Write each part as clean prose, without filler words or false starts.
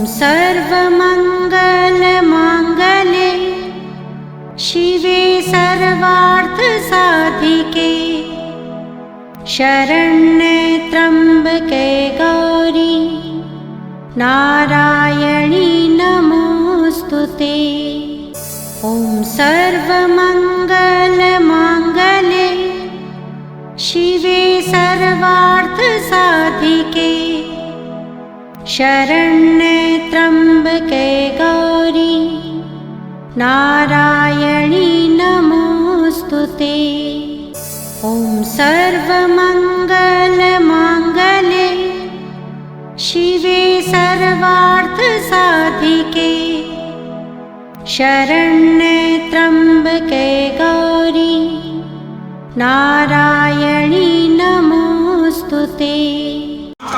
सर्वमंगलमांगल्ये शिवे सर्वार्थसाधिके शरण्ये त्र्यंबके गौरी नारायणी नमोस्तुते। ॐ सर्वमंगलमांगल्ये शिवे सर्वार्थसाधिके शरण्ये त्र्यंबके गौरी नारायणी नमोस्तुते। ॐ सर्वमंगलमांगल्ये शिवे सर्वार्थसाधिके शरण्ये त्र्यंबके गौरी नारायणी नमोस्तुते।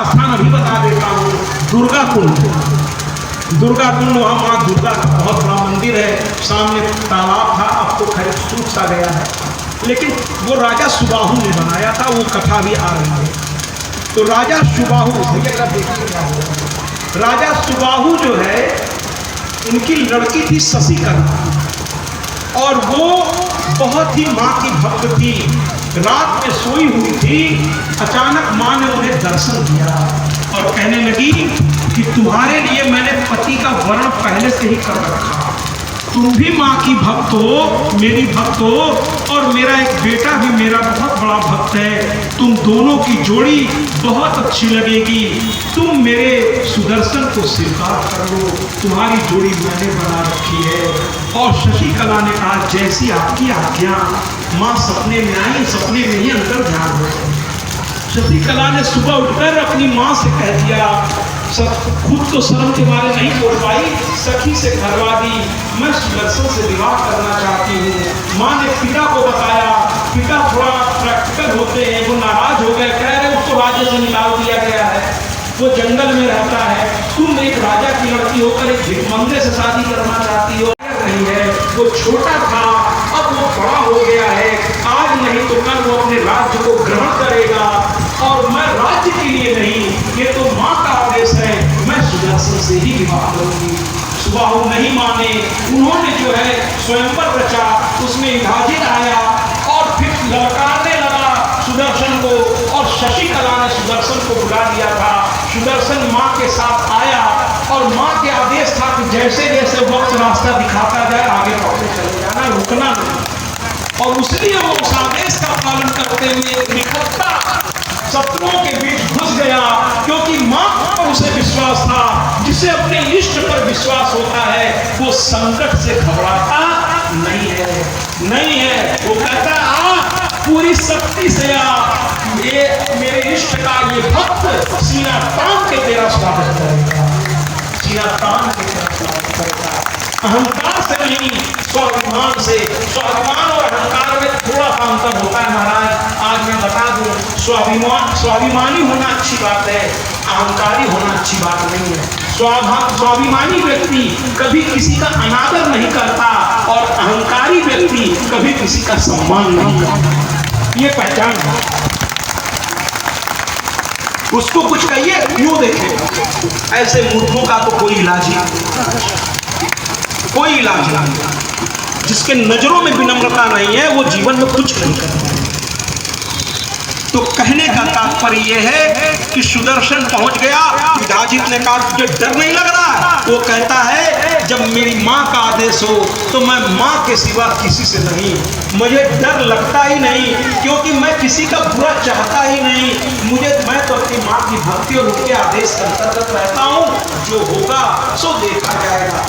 स्थान अभी बता देता हूँ, दुर्गा कुंड। दुर्गा कुंड वहाँ माँ दुर्गा का बहुत बड़ा मंदिर है। सामने तालाब था, अब तो खैर सूख सा गया है, लेकिन वो राजा सुबाहु ने बनाया था। वो कथा भी आ रही है। तो राजा सुबाहु, राजा सुबाहु जो है, उनकी लड़की थी शशिकला, और वो बहुत ही माँ की भक्त थी। रात में सोई हुई थी, अचानक माँ ने उन्हें दर्शन दिया और कहने लगी कि तुम्हारे लिए मैंने पति का वर्ण पहले से ही कर रखा। तुम भी माँ की भक्त हो, मेरी भक्त हो, और मेरा एक बेटा भी मेरा बहुत बड़ा भक्त है। तुम दोनों की जोड़ी बहुत अच्छी लगेगी। तुम मेरे सुदर्शन को स्वीकार कर लो, तुम्हारी जोड़ी मैंने बना रखी है। और शशिकला ने कहा जैसी आपकी आज्ञा। माँ सपने में आई, सपने में ही अंदर ध्यान हो। शशिकला ने सुबह उठकर अपनी माँ से कह दिया, खुद तो शर्म के मारे नहीं बोल पाई, सखी से करवा दी, मैं सुदर्शन से विवाह करना चाहती हूँ। माँ ने पिता को बताया। पिता थोड़ा प्रैक्टिकल होते हैं, वो नाराज हो गए, कह रहे उसको राज्य से निकाल दिया गया है, वो जंगल में रहता है। तुम एक राजा की लड़की होकर एक भिखमंगे से शादी करना चाहती हो। नहीं है, वो छोटा था, अब वो बड़ा हो गया है। आज नहीं तो कल वो अपने राज्य को ग्रहण करेगा, और मैं राज्य के लिए नहीं, ये तो माँ का आदेश है, मैं सुदर्शन से ही विवाह करूंगी। सुबाहु नहीं माने। उन्होंने जो है स्वयंवर रचा, उसमें विभाजित आया और फिर ललकारने लगा सुदर्शन को, और शशिकला ने सुदर्शन को बुला लिया था। सुदर्शन माँ के साथ आया, और माँ के आदेश था कि जैसे जैसे वक्त रास्ता दिखाता जाए आगे बढ़ते चले जाना, रुकना नहीं। और उसलिए वो उस आदेश का पालन करते हुए निकटता शत्रुओं के बीच घुस गया, क्योंकि माँ पर उसे विश्वास था। जिसे अपने इष्ट पर विश्वास होता है वो संकट से घबराता नहीं है, नहीं है। वो कहता आ, पूरी शक्ति से आ, ये मेरे इष्ट का ये भक्त सीना तान के तेरा स्वागत करेगा, सीना तान के तेरा स्वागत करेगा। अहंकार से नहीं, स्वाभिमान से। स्वाभिमान और अहंकार में थोड़ा सा अंतर होता है महाराज, आज मैं बता दूं। स्वाभिमानी होना अच्छी बात है, अहंकारी होना अच्छी बात नहीं है। स्वाभिमानी व्यक्ति कभी किसी का अनादर नहीं करता, और अहंकारी व्यक्ति कभी किसी का सम्मान नहीं करता। ये पहचान है। उसको कुछ कहिए क्यों देखेगा। ऐसे मूर्खों का तो कोई इलाज नहीं, कोई इलाज नहीं। जिसके नजरों में विनम्रता नहीं है वो जीवन में कुछ नहीं करता। तो कहने का तात्पर्य यह है कि सुदर्शन पहुंच गया। विभाजित ने कहा तुझे डर नहीं लग रहा है? वो कहता है जब मेरी माँ का आदेश हो तो मैं माँ के सिवा किसी से नहीं, मुझे डर लगता ही नहीं, क्योंकि मैं किसी का बुरा चाहता ही नहीं। मैं तो अपनी माँ की भक्ति और उनके आदेश के अंतर्गत रहता हूँ। जो होगा सो देखा जाएगा।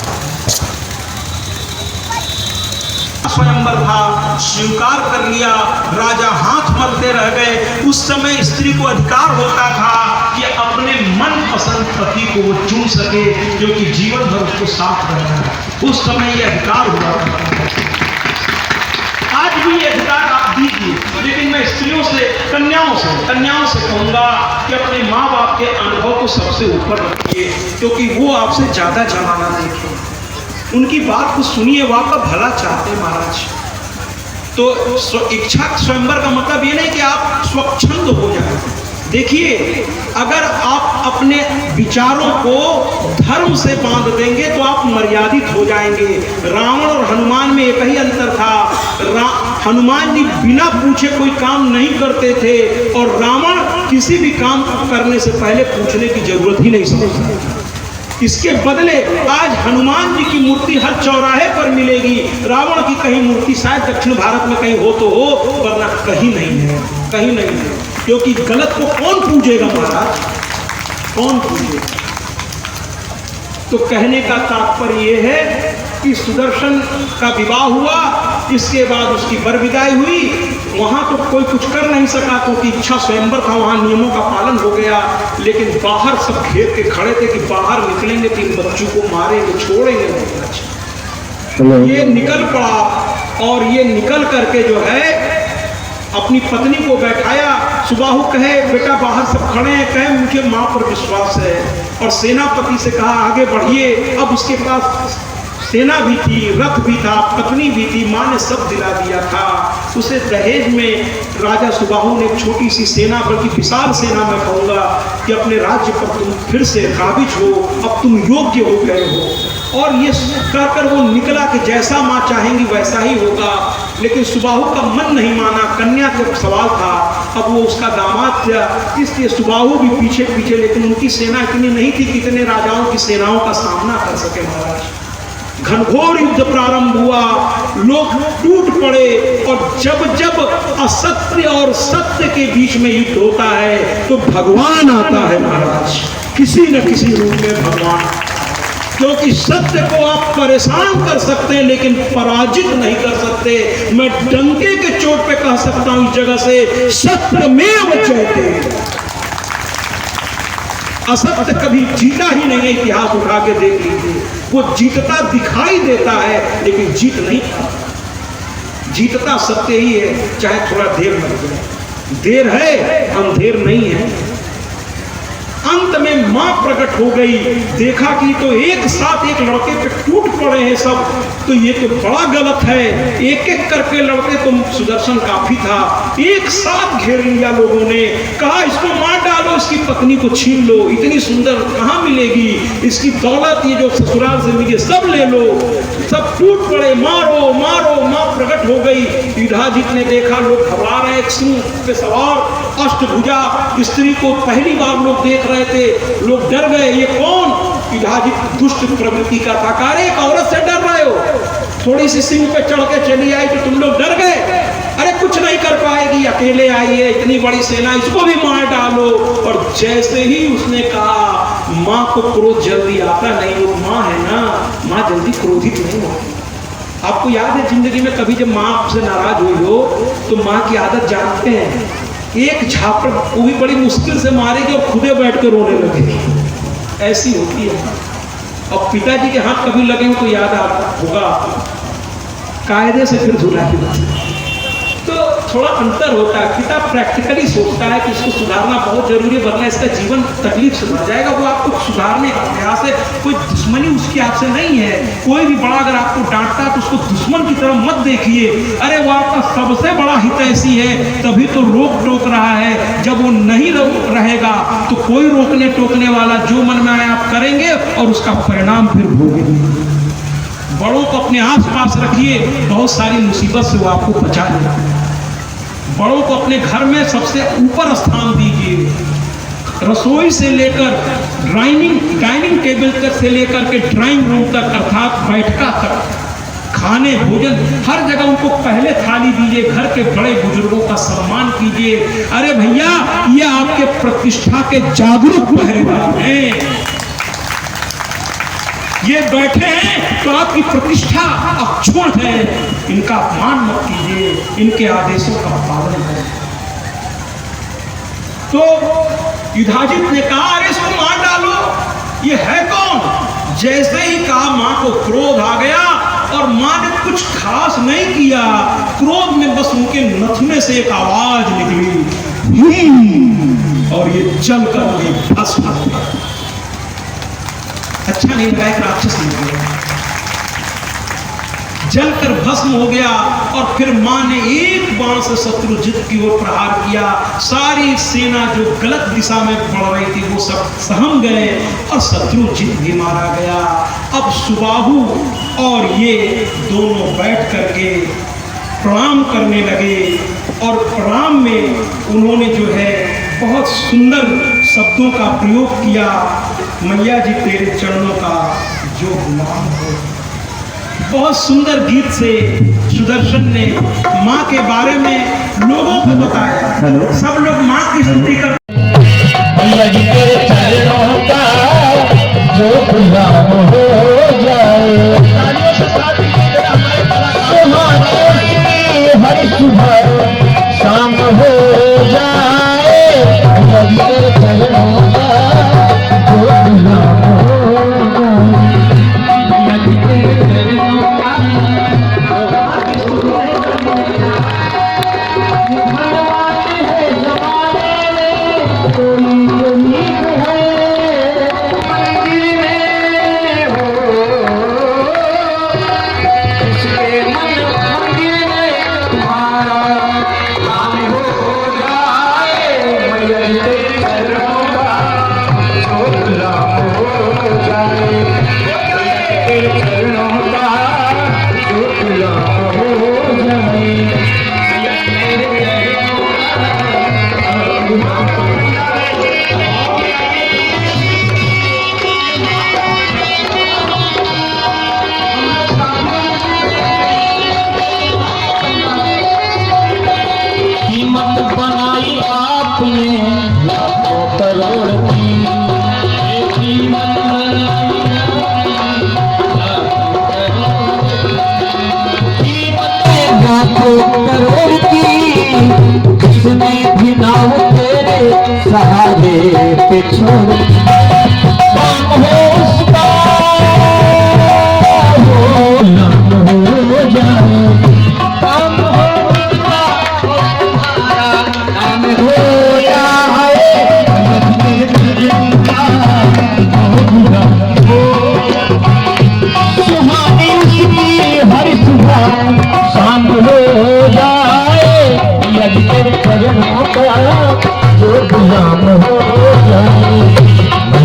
स्वयंवर था, स्वीकार कर लिया। राजा हाथ मलते रह गए। उस समय स्त्री को अधिकार होता था कि अपने मन पसंद पति को वो चुन सके, क्योंकि जीवन भर उसको साथ रहना है। उस समय ये अधिकार हुआ। आज भी ये अधिकार आप दीजिए, लेकिन मैं स्त्रियों से, कन्याओं से कहूंगा कि अपने माँ बाप के अनुभव को सबसे ऊपर रखिए, क्योंकि वो आपसे ज्यादा जमाना देखें। उनकी बात को सुनिए, वो आपका भला चाहते हैं महाराज। तो इच्छा स्वयंवर का मतलब ये नहीं कि आप स्वच्छंद हो जाए, देखिए, अगर आप अपने विचारों को धर्म से बांध देंगे तो आप मर्यादित हो जाएंगे। रावण और हनुमान में एक ही अंतर था। हनुमान जी बिना पूछे कोई काम नहीं करते थे और रावण किसी भी काम करने से पहले पूछने की जरूरत ही नहीं समझता। इसके बदले आज हनुमान जी की मूर्ति हर चौराहे पर मिलेगी। रावण की कहीं मूर्ति शायद दक्षिण भारत में कहीं हो तो हो, वरना कहीं नहीं है, कहीं नहीं है। क्योंकि गलत को कौन पूजेगा महाराज, कौन पूजेगा। तो कहने का तात्पर्य यह है कि सुदर्शन का विवाह हुआ, इसके बाद उसकी वर विदाई हुई। वहाँ तो कोई कुछ कर नहीं सका क्योंकि इच्छा स्वयंवर था, वहाँ नियमों का पालन हो गया। लेकिन बाहर सब घेर के खड़े थे कि बाहर निकलेंगे तो इन बच्चों को मारेंगे, छोड़ेंगे नहीं। ये निकल पड़ा और ये निकल करके जो है अपनी पत्नी को बैठाया। सुबाहु कहे बेटा बाहर सब खड़े हैं, कहे मुझे माँ पर विश्वास है। और सेनापति से कहा आगे बढ़िए। अब उसके पास सेना भी थी, रथ भी था, पत्नी भी थी, माँ ने सब दिला दिया था। उसे दहेज में राजा सुबाहु ने एक छोटी सी सेना, बल्कि विशाल सेना मैं कहूँगा कि अपने राज्य पर तुम फिर से काबिज हो, अब तुम योग्य हो गए हो। और ये कहकर वो निकला कि जैसा माँ चाहेंगी वैसा ही होगा। लेकिन सुबाहु का मन नहीं माना, कन्या का सवाल था, अब वो उसका दामाद था, इसलिए सुबाहु भी पीछे पीछे। लेकिन उनकी सेना इतनी नहीं थी कि इतने राजाओं की सेनाओं का सामना कर सके महाराज। घनघोर युद्ध प्रारंभ हुआ, लोग टूट पड़े। और जब जब असत्य और सत्य के बीच में युद्ध होता है तो भगवान आता है महाराज, किसी न किसी रूप में भगवान। क्योंकि सत्य को आप परेशान कर सकते हैं लेकिन पराजित नहीं कर सकते। मैं डंके के चोट पे कह सकता हूं इस जगह से, सत्यमेव जयते। असत्य कभी जीता ही नहीं है, इतिहास उठा के देख लीजिए। वो जीतता दिखाई देता है लेकिन जीत नहीं पाता। जीतता सत्य ही है, चाहे थोड़ा देर लग जाए। देर है, अंधेर नहीं है। अंत में मां प्रकट हो गई, देखा कि तो एक साथ एक लड़के पे टूट पड़े हैं सब, तो ये तो बड़ा गलत है। एक एक करके लड़के तो सुदर्शन काफी था, एक साथ घेर लिया लोगों ने। कहा इसको मार डालो, इसकी पत्नी को छीन लो, इतनी सुंदर कहाँ मिलेगी, इसकी दौलत ये जो ससुराल से मिली सब ले लो। सब टूट पड़े, मारो मारो। मां प्रकट हो गई। युधाजित ने देखा लोग घबरा रहे, एक सिंह पे सवार अष्टभुजा स्त्री को पहली बार लोग देख रहे थे, लोग डर गए। ये कौन? युधाजित दुष्ट प्रवृत्ति का था। कहा एक औरत से डर रहे हो, थोड़ी सी सिंह पे चढ़ के चली आई तो तुम लोग डर गए। अरे कुछ नहीं कर पाएगी, अकेले आई है, इतनी बड़ी सेना, इसको भी मार डालो। और जैसे ही उसने कहा, माँ को क्रोध जल्दी आता नहीं, वो माँ है ना, माँ जल्दी क्रोधित नहीं होती। आपको याद है जिंदगी में कभी जब माँ आपसे नाराज हुई हो तो माँ की आदत जानते हैं, एक झापड़ वो भी बड़ी मुश्किल से मारेगी और खुदे बैठ कर रोने लगेगी, ऐसी होती है। और पिताजी के हाथ कभी लगे तो याद आता होगा, कायदे से फिर धुलाई होती। तो थोड़ा अंतर होता है। पिता प्रैक्टिकली सोचता है कि इसको सुधारना बहुत जरूरी है, वरना इसका जीवन तकलीफ से भर जाएगा। वो आपको सुधारने का प्रयास है, कोई दुश्मनी उसकी आपसे नहीं है। कोई भी बड़ा अगर आपको डांटता है तो उसको दुश्मन की तरह मत देखिए। अरे वो आपका सबसे बड़ा हितैषी है, तभी तो रोक टोक रहा है। जब वो नहीं रहेगा तो कोई रोकने टोकने वाला जो मन में आए आप करेंगे और उसका परिणाम फिर भोगेंगे। बड़ों को अपने आस पास रखिए, बहुत सारी मुसीबत से वो आपको बचा लेगा। बड़ों को अपने घर में सबसे ऊपर स्थान दीजिए। रसोई से लेकर डाइनिंग टेबल तक से लेकर के ड्राइंग रूम तक, अर्थात बैठका तक, खाने भोजन हर जगह उनको पहले थाली दीजिए। घर के बड़े बुजुर्गों का सम्मान कीजिए। अरे भैया, ये आपके प्रतिष्ठा के जागरूक पहरेदार हैं। ये बैठे हैं तो आपकी प्रतिष्ठा अक्षुण है, इनका अपमान मत कीजिए, इनके आदेशों का पालन करें। तो युधाजित ने कहा अरे इसको मार डालो, ये है कौन? जैसे ही कहा मां को क्रोध आ गया और मां ने कुछ खास नहीं किया, क्रोध में बस उनके नथुने से एक आवाज निकली और ये जलकर भस्म हो गया। अच्छा नहीं लगा, एक राक्षस नहीं गया। जलकर भस्म हो गया। और फिर माँ ने एक बाण से शत्रुजित की ओर प्रहार किया। सारी सेना जो गलत दिशा में बढ़ रही थी वो सब सहम गए और शत्रुजित भी मारा गया। अब सुबाहु और ये दोनों बैठ करके प्रणाम करने लगे और प्रणाम में उन्होंने जो है बहुत सुंदर शब्दों का प्रयोग किया। मैया जी तेरे चरणों का जो गुलाम हो। बहुत सुंदर गीत से सुदर्शन ने माँ के बारे में लोगों को बताया। सब लोग माँ की स्तुति करते। मैया जी तेरे चरणों का जो गुलाम हो जाए, हर सुबह शाम हो जाए। मैया जी तेरे चरणों का जो गुलाम हो जाए, मैया जी तेरे चरणों का भगवान है जमाने में कोई उम्मीद है, मंदिर में हो इसके मंदिर में तुम्हारा काम हो जाए। मैया जी तेरे चरणों का जो गुलाम हो जाए, तेरे चरणों का जो गुलाम हो जाए। मैया जी तेरे चरणों का गुलाम हो कीमत बनाई आपने लाखों करोड़ की, कीमत बनाई लाखों करोड़ की, किसने भी नाव तेरे सहारे पे छोड़। काम हो उसका हो नाम हो जाए, काम हो उसका हो नाम हो जाए। सुहानी उसकी हर सुबह शाम हो जाए। यदि तेरे चरणों का जो गुलाम हो जाए,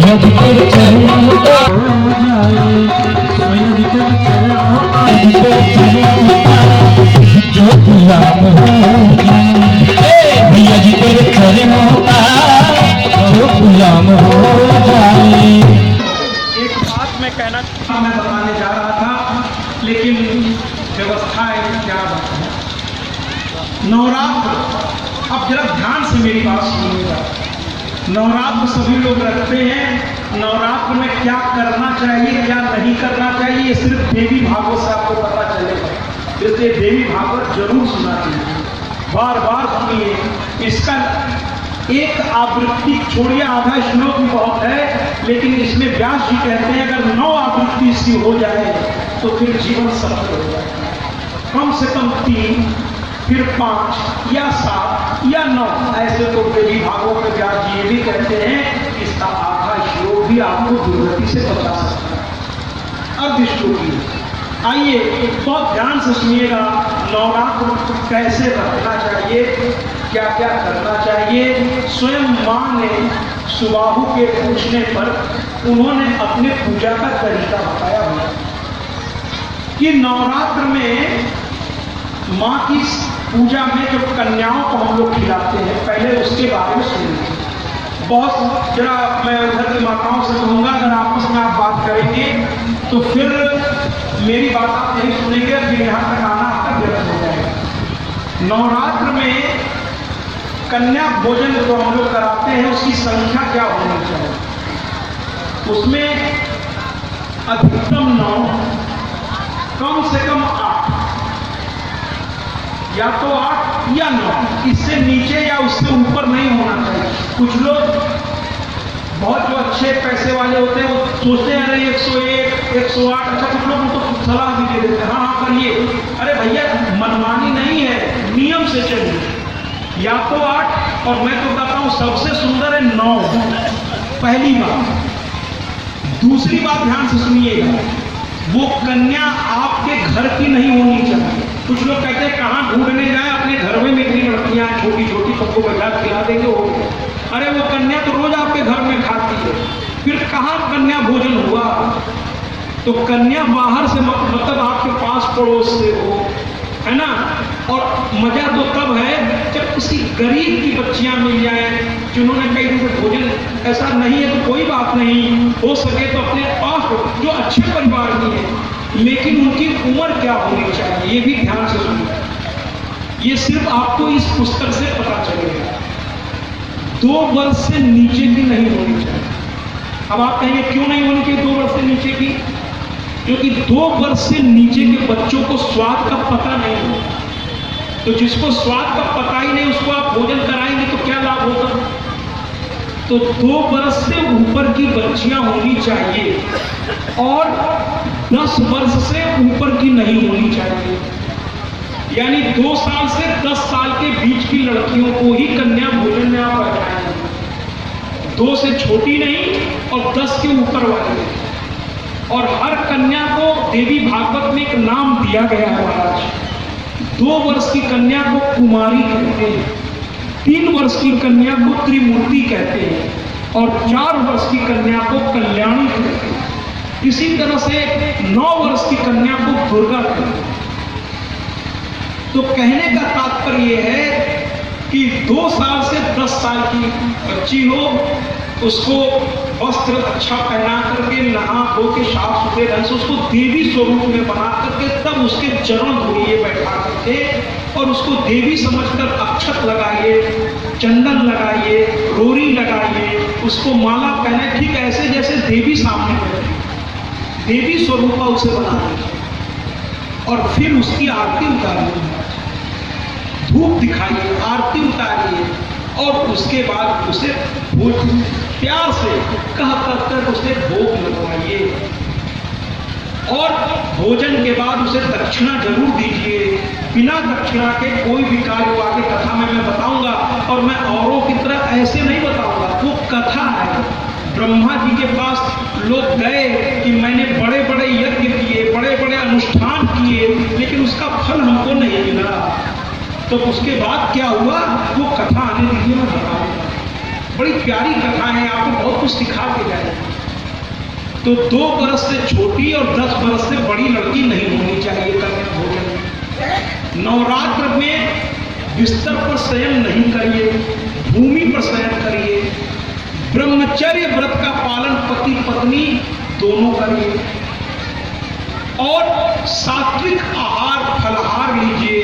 यदि तेरे चरणों का हो जाए, यदि तेरे चरणों का जो गुलाम हो जाए, यदि तेरे चरणों का जो गुलाम हो जाए। एक बात मैं बताने जा रहा था, लेकिन व्यवस्थाएं क्या बताएं। नवरात्र, अब जरा ध्यान से मेरी बात सुनिएगा। नवरात्र सभी लोग रखते हैं। नवरात्र में क्या करना चाहिए क्या नहीं करना चाहिए ये सिर्फ देवी भागवत से आपको पता चलेगा। इसलिए देवी भागवत जरूर सुनना चाहिए, बार बार सुनिए। इसका एक आवृत्ति छोड़िए, आधा श्लोक भी बहुत है, लेकिन इसमें व्यास जी कहते हैं अगर 9 आवृत्ति इसकी हो जाए तो फिर जीवन सफल हो जाए। कम से कम 3, फिर 5 या 7 या 9, ऐसे तो देवी भागवत में व्यास जी ये भी कहते हैं इसका आधा श्लोक भी आपको दुर्गति से बचा सकता है। अर्ध श्लोकी। आइए बहुत ध्यान से सुनिएगा, नवरात्र कैसे रखना चाहिए, क्या क्या करना चाहिए। स्वयं माँ ने सुबाहु के पूछने पर उन्होंने अपने पूजा का तरीका बताया हुआ कि नवरात्र में माँ की पूजा में जो कन्याओं को हम लोग खिलाते हैं, पहले उसके बारे में सुनिए। बहुत जरा मैं उधर की माताओं से कहूँगा अगर आपस में आप बात करेंगे तो फिर मेरी बात आप नहीं सुनेंगे, फिर यहाँ तक आना आपका व्यर्थ हो जाएगा। नवरात्र में कन्या भोजन जो हम लोग कराते हैं उसकी संख्या क्या होनी चाहिए, उसमें अधिकतम 9, कम से कम 8, या तो 8 या 9, इससे नीचे या उससे ऊपर नहीं होना चाहिए। कुछ लोग बहुत जो अच्छे पैसे वाले होते हैं वो सोचते हैं अरे 101, 108, अच्छा कुछ लोग तो सलाह भी दे देते हैं हाँ करिए। अरे भैया मनमानी नहीं है, नियम से चलिए। या तो 8, और मैं तो कहता हूँ सबसे सुंदर है 9, पहली बात। दूसरी बात ध्यान से सुनिएगा, वो कन्या आपके घर की नहीं होनी चाहिए। कुछ लोग कहते हैं कहाँ ढूंढने जाए, अपने घर में इतनी लड़कियां छोटी छोटी, सबको बैठा खिला देंगे हो। अरे वो कन्या तो रोज आपके घर में खाती है, फिर कहाँ कन्या भोजन हुआ? तो कन्या बाहर से मतलब आपके पास पड़ोस से हो, है ना। और मजा तो तब है जब किसी गरीब की बच्चियां मिल जाए जिन्होंने कई दिन से भोजन, ऐसा नहीं है तो कोई बात नहीं, हो सके तो अपने पास हो, जो अच्छे परिवार की है, लेकिन उनकी उम्र क्या होनी चाहिए ये भी ध्यान से सुनिए। ये सिर्फ आपको इस पुस्तक से पता चलेगा। 2 वर्ष से नीचे की नहीं होनी चाहिए। अब आप कहेंगे क्यों नहीं होनी चाहिए 2 वर्ष से नीचे की? क्योंकि 2 वर्ष से नीचे के बच्चों को स्वाद का पता नहीं होता। तो जिसको स्वाद का पता ही नहीं उसको आप भोजन कराएंगे तो क्या लाभ होगा? तो 2 वर्ष से ऊपर की बच्चियां होनी चाहिए और 10 वर्ष से ऊपर की नहीं होनी चाहिए। यानी 2 साल से 10 साल के बीच की लड़कियों को ही कन्या भोजन में आप बैठाएंगे, 2 से छोटी नहीं और 10 के ऊपर वाली। और हर कन्या को देवी भागवत में एक नाम दिया गया है महाराज। 2 वर्ष की कन्या को कुमारी कहते हैं, 3 वर्ष की कन्या को त्रिमूर्ति कहते हैं और 4 वर्ष की कन्या को कल्याणी कहते हैं। इसी तरह से 9 वर्ष की कन्या को दुर्गा कहते हैं। तो कहने का तात्पर्य है कि 2 साल से 10 साल की बच्ची हो, उसको वस्त्र अच्छा पहना करके, नहा धो के साफ सुथरे ढंग से उसको देवी स्वरूप में बना करके, तब उसके चरण धोइए बैठा करके और उसको देवी समझकर अक्षत लगाइए, चंदन लगाइए, रोरी लगाइए, उसको माला पहने, ठीक ऐसे जैसे देवी सामने बैठी, देवी स्वरूपा उसे बना दीजिए। और फिर उसकी आरती उतारिए, धूप दिखाइए, आरती उतारिए और उसके बाद उसे प्यार से कह कर उसे भोग लगवाइए। और भोजन के बाद उसे दक्षिणा जरूर दीजिए। बिना दक्षिणा के कोई भी कार्य आगे कथा में मैं बताऊंगा, और मैं औरों की तरह ऐसे नहीं बताऊंगा, वो कथा है। ब्रह्मा जी के पास लोग गए कि मैंने बड़े बड़े यज्ञ किए, बड़े बड़े अनुष्ठान किए, लेकिन उसका फल हमको नहीं मिला। तो उसके बाद क्या हुआ, वो कथा आने दीजिए, मैं बताऊंगा। बड़ी प्यारी कथा है, आपको बहुत कुछ सिखा के जाएगी। तो 2 वर्ष से छोटी और 10 वर्ष से बड़ी लड़की नहीं होनी चाहिए कन्या भोजन में। नवरात्र में बिस्तर पर शयन नहीं करिए, भूमि पर शयन करिए। ब्रह्मचर्य व्रत का पालन पति पत्नी दोनों करिए और सात्विक आहार फलाहार लीजिए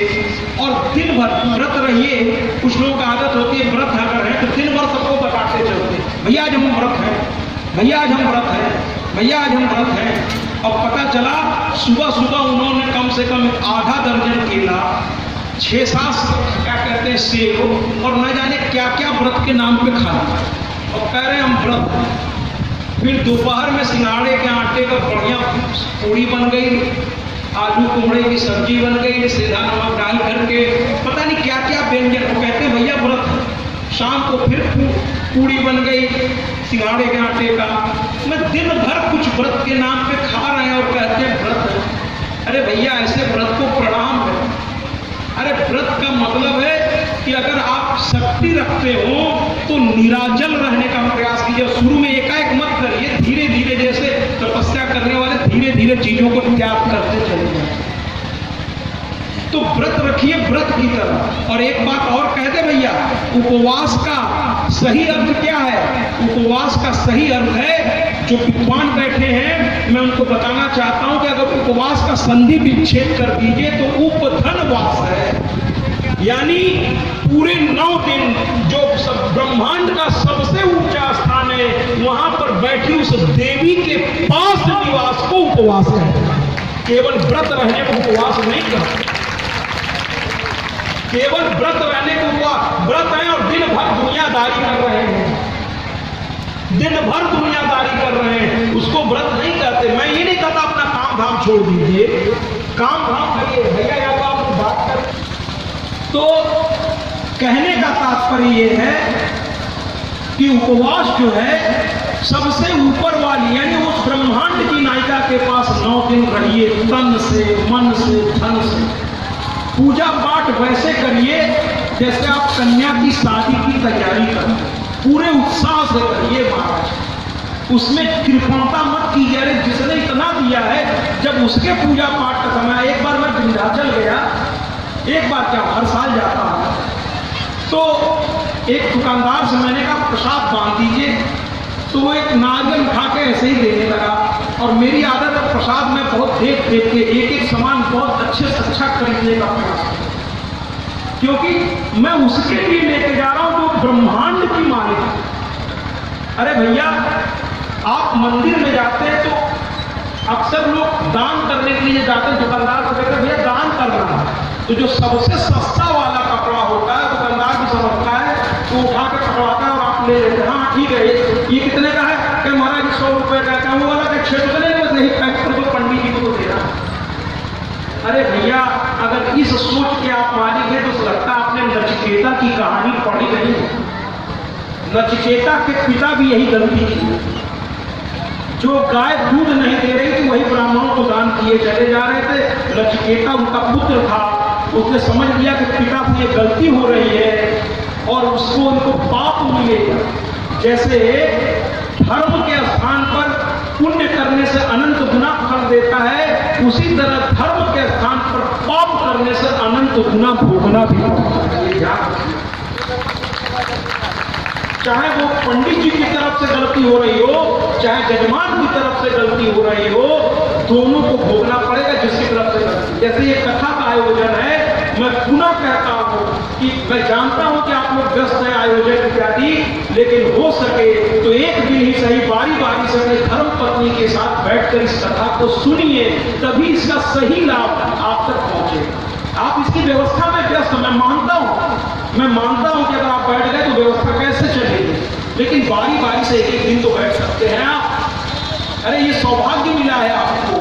और दिन भर व्रत रहिए। कुछ लोगों की आदत होती है व्रत अगर है तो दिन भर सबको बताते चलते, भैया आज हम व्रत हैं, भैया आज हम व्रत हैं, भैया आज हम व्रत हैं। और पता चला सुबह सुबह उन्होंने कम से कम आधा दर्जन केला, 6-7 क्या कहते हैं सेब और न जाने क्या क्या व्रत के नाम पे खाया और कह रहे हम व्रत हैं। फिर दोपहर में सिंगाड़े के आटे का बढ़िया पूड़ी बन गई, आलू कुमड़े की सब्जी बन गई, सीधा नमक डाल करके पता नहीं क्या क्या व्यंजन, वो कहते हैं भैया व्रत है। शाम को फिर पूड़ी बन गई सिंगाड़े के आटे का। मैं दिन भर कुछ व्रत के नाम पे खा रहे हैं और कहते हैं व्रत है। अरे भैया ऐसे व्रत को प्रणाम है। अरे व्रत का मतलब है कि अगर आप शक्ति रखते हो तो निराजल रहने का प्रयास कीजिए। शुरू में एकाएक मत करिए, धीरे धीरे जैसे तपस्या करने वाले धीरे धीरे चीजों को त्याग करते चले जाए। तो व्रत रखिए व्रत की तरह। और एक बात और कह दे भैया, उपवास का सही अर्थ क्या है? उपवास का सही अर्थ है, जो विद्वान बैठे हैं मैं उनको बताना चाहता हूं कि अगर उपवास का संधि विच्छेद कर दीजिए तो उपधनवास है। यानी पूरे 9 दिन जो सब ब्रह्मांड का सबसे ऊंचा स्थान है वहां पर बैठी उस देवी के पास निवास को उपवास कहते हैं। केवल व्रत रहने को उपवास नहीं कहते, केवल व्रत रहने को व्रत है और दिन भर दुनियादारी कर रहे हैं, दिन भर दुनियादारी कर रहे हैं, उसको व्रत नहीं कहते। मैं ये नहीं कहता अपना काम धाम छोड़ दीजिए, काम धाम करिए भैया, या तो आप बात कर। तो कहने का तात्पर्य ये है कि उपवास जो है सबसे ऊपर वाली, यानी उस ब्रह्मांड की नायिका के पास 9 दिन करिए तन से, मन से, धन से। पूजा पाठ वैसे करिए जैसे आप कन्या की शादी की तैयारी करें, पूरे उत्साह से करिए महाराज। उसमें कृपणता मत कीजिए, अरे जिसने इतना दिया है, जब उसके पूजा पाठ का समय। एक बार मैं विंध्याचल गया, एक बार क्या हर साल जाता हूँ, तो एक दुकानदार से मैंने कहा प्रसाद बांध दीजिए, तो वो एक नारियल उठा के ऐसे ही देने लगा। और मेरी आदत है प्रसाद में बहुत देख देख के एक एक सामान बहुत अच्छे से अच्छा खरीदने का प्रयास, क्योंकि मैं उसके लिए लेके जा रहा हूं जो ब्रह्मांड की मालिक है। अरे भैया, आप मंदिर में जाते हैं तो अक्सर लोग दान करने के लिए जाते हैं, दुकानदार को कहते हैं भैया दान करना है, तो जो सबसे सस्ता वाला कपड़ा होता है दुकानदार भी समझता है, तो उठा के पकड़ाता है और आप ले लेते हैं। हाँ ठीक है, ये कितने का है? कि महाराज 100 रुपये का है। वो वाला के 6 रुपये नहीं पैक कर दो, पंडित जी को दे रहा। अरे भैया, अगर इस सोच के आप मालिक हैं तो लगता है आपने नचिकेता की कहानी पढ़ी नहीं। नचिकेता के पिता भी यही गलती की, जो गाय दूध नहीं दे रही थी वही ब्राह्मणों को दान किए चले जा रहे थे। नचिकेता उनका पुत्र था, उसने समझ लिया कि पिता से ये गलती हो रही है और उसको उनको पाप मिलेगा। जैसे धर्म के स्थान पर पुण्य करने से अनंत गुना फल देता है, उसी तरह धर्म के स्थान पर पाप करने से अनंत गुना भोगना भी पड़ता है। चाहे वो पंडित जी की तरफ से गलती हो रही हो, चाहे जजमान की तरफ से गलती हो रही हो, दोनों को भोगना पड़ेगा जिसकी तरफ से गलती। जैसे ये कथा का आयोजन है, मैं पुनः कहता हूं कि मैं जानता हूं कि आप लोग व्यस्त हैं आयोजन इत्यादि, लेकिन हो सके तो एक दिन ही सही बारी बारी से अपने धर्म पत्नी के साथ बैठकर इस कथा को सुनिए, तभी इसका सही लाभ आप तक पहुंचेगा। आप इसकी व्यवस्था में व्यस्त, मैं मानता हूं कि अगर आप बैठ गए तो व्यवस्था कैसे चलेगी, लेकिन बारी बारी से एक दिन तो बैठ सकते हैं आप। अरे ये सौभाग्य मिला है आपको,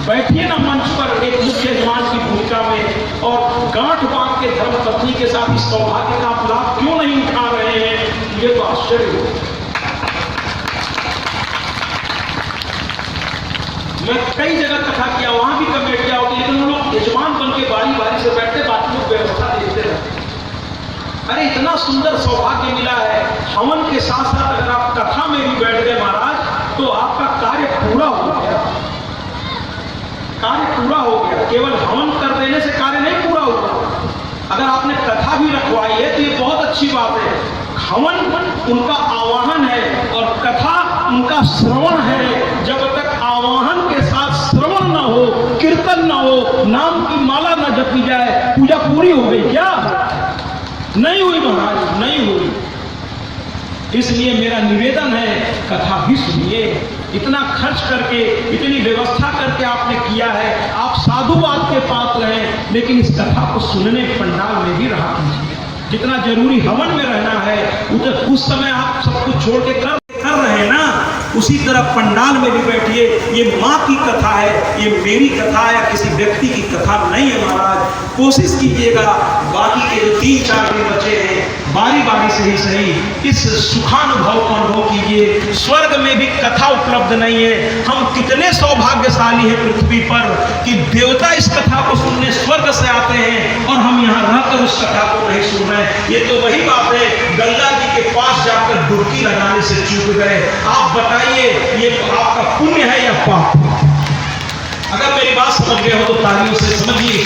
बैठिए ना मंच पर एक मुख्य यजमान की भूमिका में और गांठ बांध के धर्म पत्नी के साथ इस सौभाग्य का आप लाभ क्यों नहीं उठा रहे हैं, ये तो आश्चर्य हो। मैं कई जगह कथा किया, वहां भी कमेटियां होती, लेकिन वो लोग यजमान बन के बारी बारी से बैठते, बाकी लोग व्यवस्था देखते रहते। अरे इतना सुंदर सौभाग्य मिला है, हवन के साथ साथ अगर आप कथा में भी बैठ गए महाराज, तो आपका कार्य पूरा हो गया। कार्य पूरा हो गया, केवल हवन कर देने से कार्य नहीं पूरा होगा। अगर आपने कथा भी रखवाई है तो ये बहुत अच्छी बात है। हवन उनका आवाहन है और कथा उनका श्रवण है। जब तक आवाहन के साथ श्रवण ना हो, कीर्तन ना हो, नाम की माला ना जपी जाए, पूजा पूरी हो गई क्या? नहीं हुई महाराज, नहीं हुई। इसलिए मेरा निवेदन है, कथा भी सुनिए। इतना खर्च करके, इतनी व्यवस्था करके आपने किया है, आप साधुवाद के पात्र हैं, लेकिन इस कथा को सुनने पंडाल में भी रहा कीजिए। जितना जरूरी हवन में रहना है उस समय आप सब कुछ छोड़ के कर रहे हैं ना, उसी तरह पंडाल में भी बैठिए। ये माँ की कथा है, ये मेरी कथा है, किसी व्यक्ति की कथा नहीं है महाराज। कोशिश कीजिएगा बाकी के जो 3-4 दिन बचे हैं, बारी बारी से ही सही इस सुखानुभव को अनुभव कीजिए। स्वर्ग में भी कथा उपलब्ध नहीं है। हम कितने सौभाग्यशाली हैं पृथ्वी पर कि देवता इस कथा को सुनने स्वर्ग से आते हैं और हम यहाँ रहकर उस कथा को नहीं सुन रहे हैं। ये तो वही बात है, गंगा जी के पास जाकर डुबकी लगाने से चूक गए। आप बताइए, ये आपका पुण्य है या पाप? अगर मेरी बात समझ गए हो तो तालियों से समझिए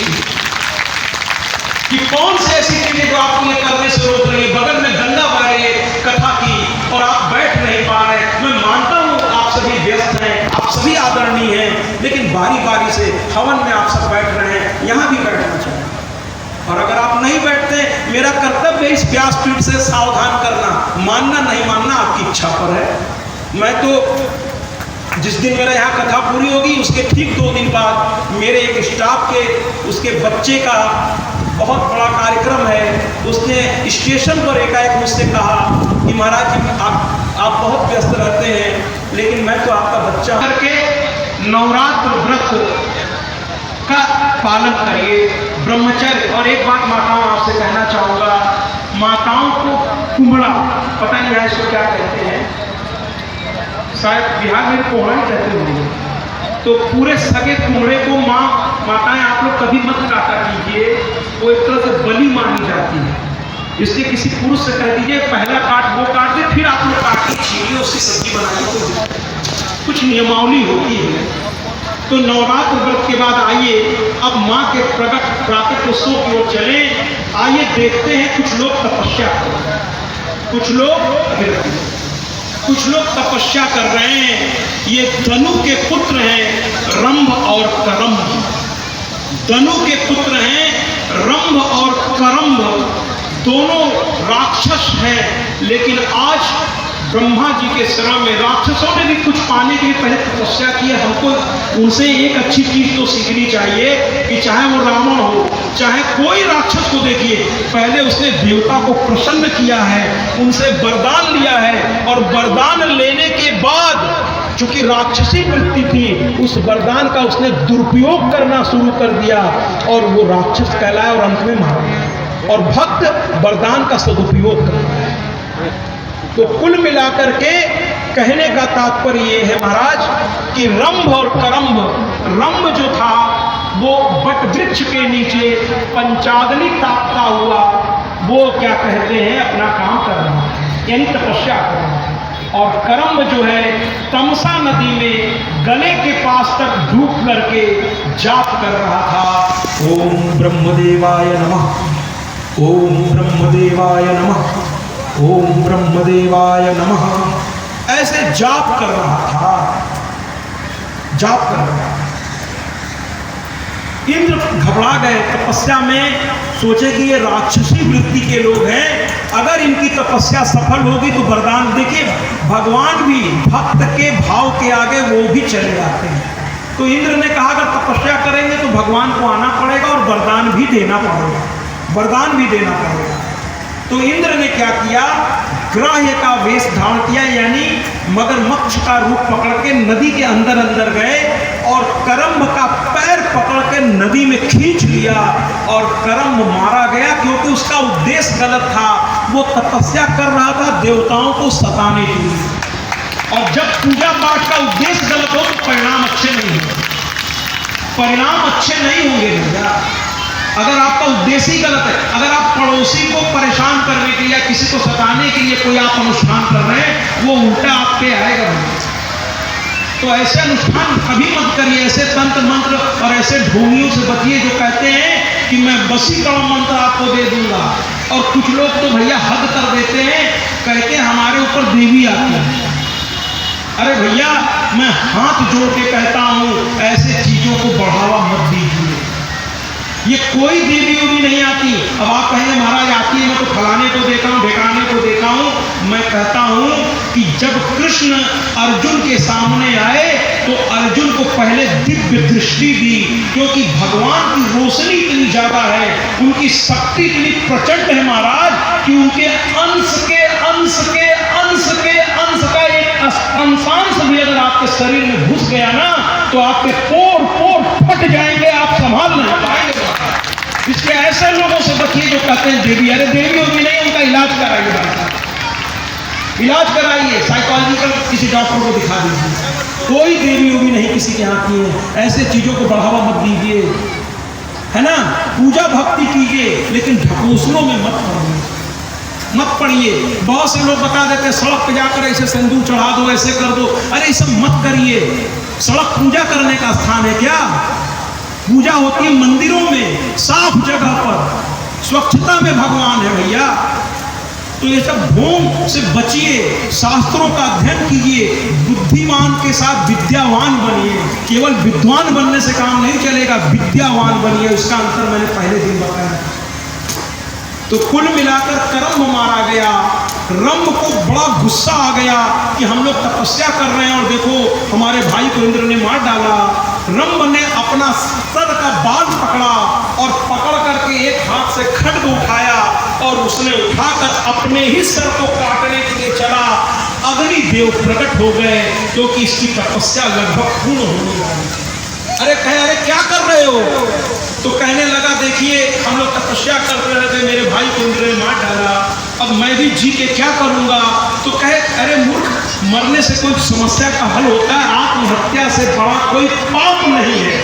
कि कौन सी ऐसी चीजें जो आपको ये करने से रोक रही है। बगल में गंगा बह रही है कथा की और आप बैठ नहीं पा रहे। मैं मानता हूं आप सभी व्यस्त हैं, आप सभी आदरणीय हैं, लेकिन बारी बारी से हवन में आप सब बैठ रहे हैं, यहां भी बैठना चाहिए। और अगर आप नहीं बैठते, मेरा कर्तव्य है इस व्यासपीठ से सावधान करना। मानना नहीं मानना आपकी इच्छा पर है। मैं तो जिस दिन मेरा यहाँ कथा पूरी होगी उसके ठीक 2 दिन बाद मेरे एक स्टाफ के उसके बच्चे का बहुत बड़ा कार्यक्रम है। उसने स्टेशन पर एकाएक मुझसे कहा कि महाराज जी आप बहुत व्यस्त रहते हैं, लेकिन मैं तो आपका बच्चा करके नवरात्र व्रत का पालन करिए, ब्रह्मचर्य। और एक बात माताओं आपसे कहना चाहूँगा, माताओं को कुंभड़ा, पता नहीं है इसको क्या कहते हैं, शायद बिहार में कोहड़ा कहते होंगे, तो पूरे सगे कुमड़े को माताएं आप लोग कभी मत काटा कीजिए, वो एक तरह से बलि मानी जाती है। इसलिए किसी पुरुष से कह दीजिए पहला काट वो काट दे, फिर आप लोग काट के छीलिए, उसकी सब्जी बनाइए। तो कुछ नियमावली होती है। तो नवरात्र व्रत के बाद आइए अब माँ के प्राकट उत्सव की ओर चले। आइए देखते हैं कुछ लोग तपस्या कर रहे हैं, कुछ लोग तपस्या कर रहे हैं। ये धनु के पुत्र हैं रंभ और करम्भ, धनु के पुत्र हैं रंभ और करम्भ, दोनों राक्षस हैं। लेकिन आज ब्रह्मा जी के शरण में राक्षसों ने भी कुछ पाने के लिए पहले तपस्या की है। हमको उनसे एक अच्छी चीज तो सीखनी चाहिए कि चाहे वो रावण हो, चाहे कोई राक्षस को देखिए, पहले उसने देवता को प्रसन्न किया है, उनसे वरदान लिया है, और वरदान लेने के बाद चूंकि राक्षसी वृत्ति थी, उस वरदान का उसने दुरुपयोग करना शुरू कर दिया और वो राक्षस कहलाया और अंत में मारा गया। और भक्त वरदान का सदुपयोग करता है। तो कुल मिलाकर के कहने का तात्पर्य ये है महाराज कि रंभ और करम्भ, रंभ जो था वो बट वृक्ष के नीचे पंचाग्नि तापता हुआ वो क्या कहते हैं अपना काम कर रहा है, यानी तपस्या कर रहा है। और करम्भ जो है तमसा नदी में गले के पास तक डूब करके जाप कर रहा था। ओम ब्रह्मदेवाय नमः, ओम ब्रह्मदेवाय नमः, ओम ब्रह्मदेवाय नमः, ऐसे जाप कर रहा था, जाप कर रहा था। इंद्र घबरा गए तपस्या में, सोचे कि ये राक्षसी वृत्ति के लोग हैं, अगर इनकी तपस्या सफल होगी तो वरदान। देखिए भगवान भी भक्त के भाव के आगे वो भी चले जाते हैं। तो इंद्र ने कहा अगर तपस्या करेंगे तो भगवान को आना पड़ेगा और वरदान भी देना पड़ेगा, वरदान भी देना पड़ेगा। तो इंद्र ने क्या किया, ग्राह्य का वेश धारण किया, यानी मगरमच्छ का रूप पकड़ के नदी के अंदर अंदर गए और करम्भ का पैर पकड़ के नदी में खींच लिया और करम्भ मारा गया, क्योंकि उसका उद्देश्य गलत था। वो तपस्या कर रहा था देवताओं को सताने के लिए, और जब पूजा पाठ का उद्देश्य गलत हो तो परिणाम अच्छे नहीं होंगे, परिणाम अच्छे नहीं होंगे भैया। अगर आपका उद्देश्य ही गलत है, अगर आप पड़ोसी को परेशान करने के लिए या किसी को सताने के लिए कोई आप अनुष्ठान कर रहे हैं, वो उल्टा आप पे आएगा। तो ऐसे अनुष्ठान कभी मत करिए, ऐसे तंत्र मंत्र और ऐसे ढोंगियों से बचिए जो कहते हैं कि मैं वशीकरण मंत्र आपको दे दूंगा। और कुछ लोग तो भैया हद कर देते हैं, कहते हैं हमारे ऊपर देवी आती है। अरे भैया मैं हाथ जोड़ के कहता हूं ऐसे चीजों को बढ़ावा मत दीजिए, ये कोई देवी उवी नहीं आती। अब आप कहेंगे महाराज आती है, मैं तो फलाने को देखा हूँ, ढेकाने को देखा हूँ। मैं कहता हूँ कि जब कृष्ण अर्जुन के सामने आए तो अर्जुन को पहले दिव्य दृष्टि दी, क्योंकि भगवान की रोशनी इतनी ज्यादा है, उनकी शक्ति इतनी प्रचंड है महाराज कि उनके अंश के अंश के अंश के अंश का एक अंशांश भी अगर आपके शरीर में घुस गया ना तो आपके पोर पोर फट जाएंगे, आप संभाल नहीं पाएंगे। इसलिए ऐसे लोगों से बचिए जो कहते हैं देवी, अरे देवी होगी नहीं, उनका इलाज कराइए, इलाज कराइए, साइकोलॉजिकल किसी डॉक्टर को दिखा दीजिए। कोई देवी होगी नहीं किसी के यहाँ की है, ऐसे चीजों को बढ़ावा मत दीजिए, है ना। पूजा भक्ति कीजिए लेकिन ढकोसलों में मत पड़िए। बहुत से लोग बता देते हैं सड़क पे जाकर ऐसे सिंदूर चढ़ा दो, ऐसे कर दो, अरे ये सब मत करिए। सड़क पूजा करने का स्थान है क्या? पूजा होती है मंदिरों में, साफ जगह पर, स्वच्छता में भगवान है भैया। तो ये सब ढोंग से बचिए, शास्त्रों का अध्ययन कीजिए, बुद्धिमान के साथ विद्यावान बनिए। केवल विद्वान बनने से काम नहीं चलेगा, विद्यावान बनिए, इसका अंतर मैंने पहले दिन बताया। तो कुल मिलाकर करम्भ मारा गया। रंभ को बड़ा गुस्सा आ गया कि हम लोग तपस्या कर रहे हैं और देखो हमारे भाई को इंद्र ने मार डाला। रंभ ने अपना सर का बाल पकड़ा और पकड़ करके एक हाथ से खड्ग उठाया और उसने उठाकर अपने ही सर को काटने के लिए चला। अग्निदेव प्रकट हो गए क्योंकि इसकी तपस्या लगभग पूर्ण होने वाली। अरे कहे अरे क्या कर रहे हो? तो कहने लगा देखिए हम लोग तपस्या कर रहे थे, मेरे भाई को इंद्र ने मार डाला, अब मैं भी जी के क्या करूंगा? तो कहे अरे मूर्ख, मरने से कोई समस्या का हल होता है? आत्महत्या से बड़ा कोई पाप नहीं है।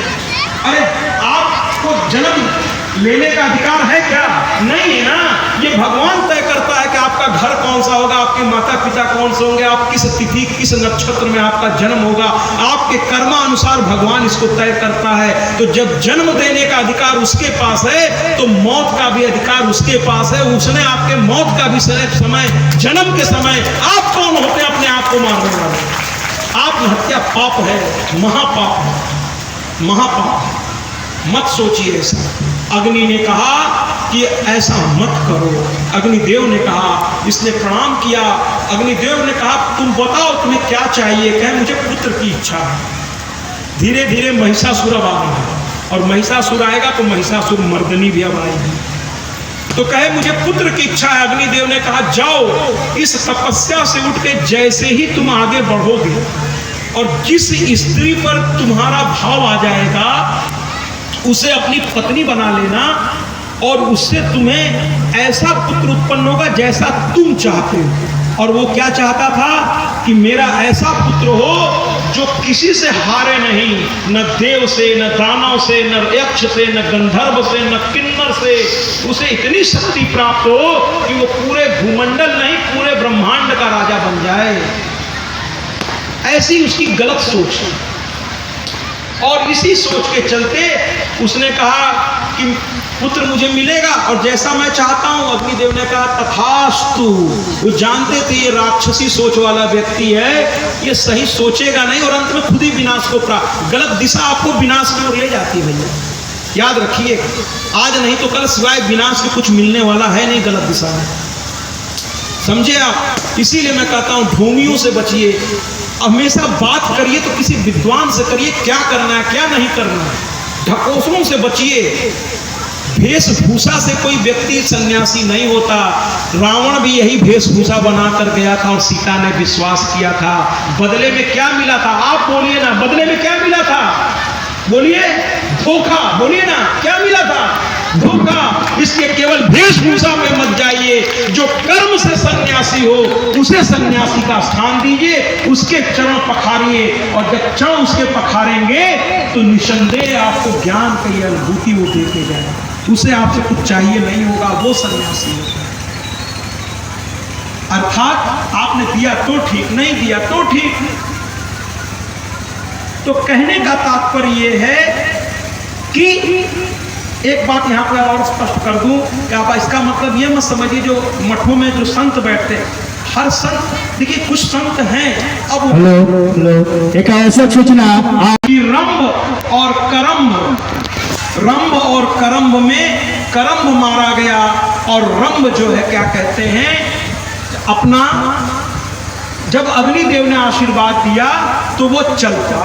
अरे आपको जन्म लेने का अधिकार है क्या? नहीं है ना। ये भगवान तय करता है कि आपका घर कौन सा होगा, आपके माता पिता कौन से होंगे, आप किस तिथि किस नक्षत्र में आपका जन्म होगा, आपके कर्मानुसार भगवान इसको तय करता है। तो जब जन्म देने का अधिकार उसके पास है तो मौत का भी अधिकार उसके पास है। उसने आपके मौत का भी समय, जन्म के समय आप कौन होते हैं अपने आप को मारने वाले? आत्महत्या पाप है, महापाप है, महापाप। मत सोचिए ऐसा। अग्नि ने कहा कि ऐसा मत करो। अग्निदेव ने कहा, इसने प्रणाम किया। अग्निदेव ने कहा तुम बताओ तुम्हें क्या चाहिए? कहे मुझे पुत्र की इच्छा है। धीरे धीरे महिषासुर आ रहा है और महिषासुर आएगा तो महिषासुर मर्दनी भी अब आएगी। तो कहे मुझे पुत्र की इच्छा है। अग्निदेव ने कहा जाओ, इस तपस्या से उठ के जैसे ही तुम आगे बढ़ोगे और जिस स्त्री पर तुम्हारा भाव आ जाएगा उसे अपनी पत्नी बना लेना और उससे तुम्हें ऐसा पुत्र उत्पन्न होगा जैसा तुम चाहते हो। और वो क्या चाहता था कि मेरा ऐसा पुत्र हो जो किसी से हारे नहीं, न देव से, न दानव से, न यक्ष से, न गंधर्व से, न किन्नर से। उसे इतनी शक्ति प्राप्त हो कि वो पूरे भूमंडल नहीं पूरे ब्रह्मांड का राजा बन जाए। ऐसी उसकी गलत सोच। और इसी सोच के चलते उसने कहा कि पुत्र मुझे मिलेगा और जैसा मैं चाहता हूं। अग्निदेव ने कहा तथास्तु। वो जानते थे ये राक्षसी सोच वाला व्यक्ति है, ये सही सोचेगा नहीं और अंत में खुद ही विनाश को प्राप्त। गलत दिशा आपको विनाश की ओर ले जाती है भैया, याद रखिए। आज नहीं तो कल सिवाय विनाश के कुछ मिलने वाला है नहीं गलत दिशा में, समझे आप। इसीलिए मैं कहता हूं ढोंगियों से बचिए। हमेशा बात करिए तो किसी विद्वान से करिए, क्या करना है क्या नहीं करना है। ढकोसलों से बचिए। वेशभूषा से कोई व्यक्ति सन्यासी नहीं होता। रावण भी यही वेशभूषा बनाकर गया था और सीता ने विश्वास किया था। बदले में क्या मिला था? आप बोलिए ना, बदले में क्या मिला था? बोलिए, धोखा। बोलिए ना, क्या मिला था? धोखा। इसलिए केवल वेशभूषा में मत जाइए। जो कर्म से सन्यासी हो उसे सन्यासी का स्थान दीजिए, उसके चरण पखारिए और जब चरण उसके पखारेंगे तो निसंदेह आपको ज्ञान की अनुभूति वो देते जाए। उसे आपसे कुछ चाहिए नहीं होगा, वो सन्यासी होगा। अर्थात आपने दिया तो ठीक, नहीं दिया तो ठीक। तो कहने का तात्पर्य ये है कि एक बात यहाँ पर और स्पष्ट कर दूं कि आप इसका मतलब ये मत समझिए जो मठों में जो संत बैठते हैं, हर संत, देखिए कुछ संत हैं अब हेलो एक ऐसा सूचना कि रंभ और करम्भ, रंभ और करम्भ में करम्भ मारा गया और रंभ जो है क्या कहते हैं अपना, जब अग्निदेव ने आशीर्वाद दिया तो वो चलता,